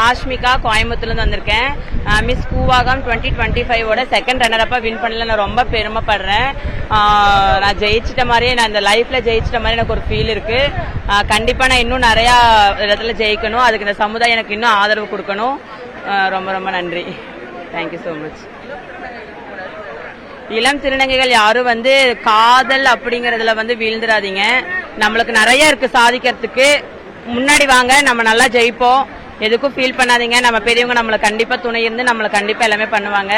ஆஷ்மிகா, கோயம்புத்தூர்லேருந்து வந்திருக்கேன். Miss Koovagam 2025 second ரன்னர்-அப்பா win பண்ணல. நான் ரொம்ப பெருமைப்படுறேன். நான் ஜெயிச்சிட்ட மாதிரியே, நான் இந்த லைஃப்ல ஜெயிச்சிட்ட மாதிரி எனக்கு ஒரு ஃபீல் இருக்கு. கண்டிப்பா நான் இன்னும் நிறைய இடத்துல ஜெயிக்கணும். அதுக்கு இந்த சமுதாயம் எனக்கு இன்னும் ஆதரவு கொடுக்கணும். ரொம்ப ரொம்ப நன்றி. Thank you so much. இளம் திருநங்கைகள் யாரும் காதல் அப்படிங்கறதுல வீழ்ந்துடாதீங்க. நம்மளுக்கு நிறைய இருக்கு சாதிக்கிறதுக்கு. முன்னாடி வாங்க, நம்ம நல்லா ஜெயிப்போம். எதுக்கும் ஃபீல் பண்ணாதீங்க. நம்ம பெரியவங்க நம்மளை கண்டிப்பா துணை இருந்து நம்மளை கண்டிப்பா எல்லாமே பண்ணுவாங்க.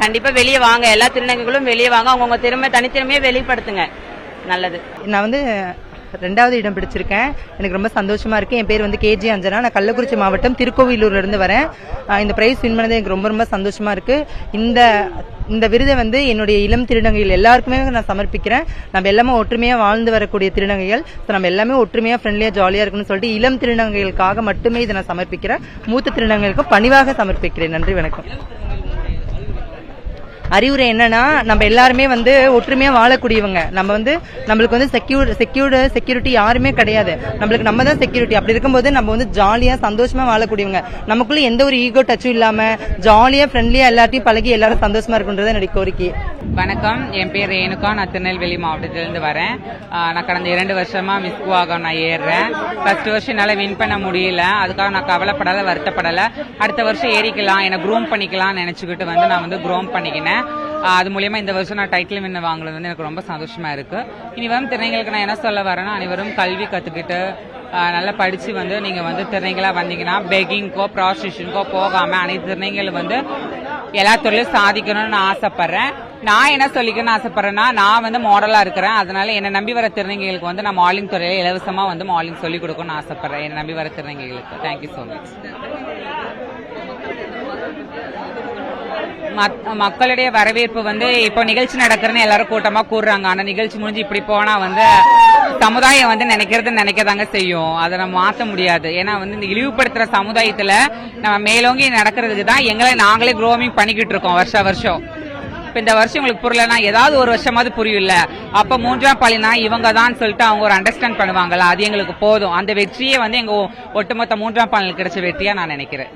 கண்டிப்பா வெளியே வாங்க, எல்லா திருநங்கைகளும் வெளியே வாங்க. அவங்கவுங்க தனித்திறமையை வெளிப்படுத்துங்க. நல்லது. நான் 2வது இடம் பிடிச்சிருக்கேன். எனக்கு ரொம்ப சந்தோஷமா இருக்கு. என் பேர் கேஜி அஞ்சனா. நான் கள்ளக்குறிச்சி மாவட்டம் திருக்கோவிலூர்ல இருந்து வரேன். இந்த பிரைஸ் வின் பண்ணது எனக்கு ரொம்ப ரொம்ப சந்தோஷமா இருக்கு. இந்த விருதை என்னுடைய இளம் திருநங்கைகள் எல்லாருக்குமே நான் சமர்ப்பிக்கிறேன். நம்ம எல்லாமே ஒற்றுமையா வாழ்ந்து வரக்கூடிய திருநங்கைகள். நம்ம எல்லாமே ஒற்றுமையா ஃப்ரெண்ட்லியா ஜாலியா இருக்குன்னு சொல்லிட்டு இளம் திருநங்கைகளுக்காக மட்டுமே இதை நான் சமர்ப்பிக்கிறேன். மூத்த திருநங்கைகளுக்கும் பணிவாக சமர்ப்பிக்கிறேன். நன்றி, வணக்கம். அறிவுரை என்னன்னா, நம்ம எல்லாருமே ஒற்றுமையா வாழக்கூடியவங்க. நம்ம நம்மளுக்கு செக்யூரிட்டி யாருமே கிடையாது. நம்மளுக்கு நம்ம தான் செக்யூரிட்டி. அப்படி இருக்கும்போது நம்ம ஜாலியா சந்தோஷமா வாழக்கூடியவங்க. நமக்குள்ள எந்த ஒரு ஈகோ டச்சும் இல்லாம ஜாலியா ஃப்ரெண்ட்லியா எல்லாத்தையும் பழகி எல்லாரும் சந்தோஷமா இருக்குன்றது என்னுடைய கோரிக்கை. வணக்கம், என் பேர் ரேணுகா. நான் திருநெல்வேலி மாவட்டத்திலிருந்து வரேன். நான் கடந்த 2 வருஷமா மிஸ் கூவாகம் நான் ஏறுறேன். ஃபர்ஸ்ட் வருஷம் என்னால வின் பண்ண முடியல. அதுக்காக நான் கவலைப்படல, வருத்தப்படல. அடுத்த வருஷம் ஏறிக்கலாம், என்ன க்ரூம் பண்ணிக்கலாம் நினைச்சுக்கிட்டு நான் க்ரூம் பண்ணிக்கினேன். அது மூலியமா இந்த வருஷம் நான் டைட்டில் வின் வாங்குறது எனக்கு ரொம்ப சந்தோஷமா இருக்கு. இனி திருநங்கைகளுக்கு நான் என்ன சொல்ல வரேன்னா, அனைவரும் கல்வி கத்துக்கிட்டு நல்லா படிச்சு நீங்க திருநங்கைகளா வந்தீங்கன்னா பெக்கிங்கோ ப்ராஸ்டியூஷனுக்கோ போகாம அனைத்து திருநங்கைகளும் எல்லா துறையிலும் சாதிக்கணும்னு நான் ஆசைப்படுறேன். நான் என்ன சொல்லிக்கணும்னு ஆசைப்படுறேன்னா, நான் மாடலா இருக்கிறேன். அதனால என்ன நம்பி வர திருநங்கைகளுக்கு நான் மாடலிங் துறையில இலவசமா மாடலிங் சொல்லிக் கொடுக்கணும்னு ஆசைப்படுறேன். என்ன நம்பி வர திருநங்கைகளுக்கு. Thank you so much. மக்களுடைய வரவேற்பு இப்போ நிகழ்ச்சி நடக்கிறன்னு எல்லாரும் கூட்டமா கூடுறாங்க. ஆனா நிகழ்ச்சி முடிஞ்சு இப்படி போனா சமுதாயம் நினைக்கிறதாங்க செய்யும். அதை நம்ம மாற்ற முடியாது. ஏன்னா இந்த இழிவுபடுத்துற சமுதாயத்துல நம்ம மேலோங்கி நடக்கிறதுக்கு தான் நாங்களே க்ரோமிங் பண்ணிக்கிட்டு இருக்கோம் வருஷம். இப்ப இந்த வருஷம் உங்களுக்கு புரியலன்னா ஏதாவது ஒரு வருஷமாவது புரியல. அப்ப 3ஆம் பாலினா இவங்க தான் சொல்லிட்டு அவங்க ஒரு அண்டர்ஸ்டாண்ட் பண்ணுவாங்கல்ல, அது எங்களுக்கு போதும். அந்த வெற்றியே எங்க ஒட்டுமொத்த 3ஆம் பாலினுக்கு கிடைச்ச வெற்றியா நான் நினைக்கிறேன்.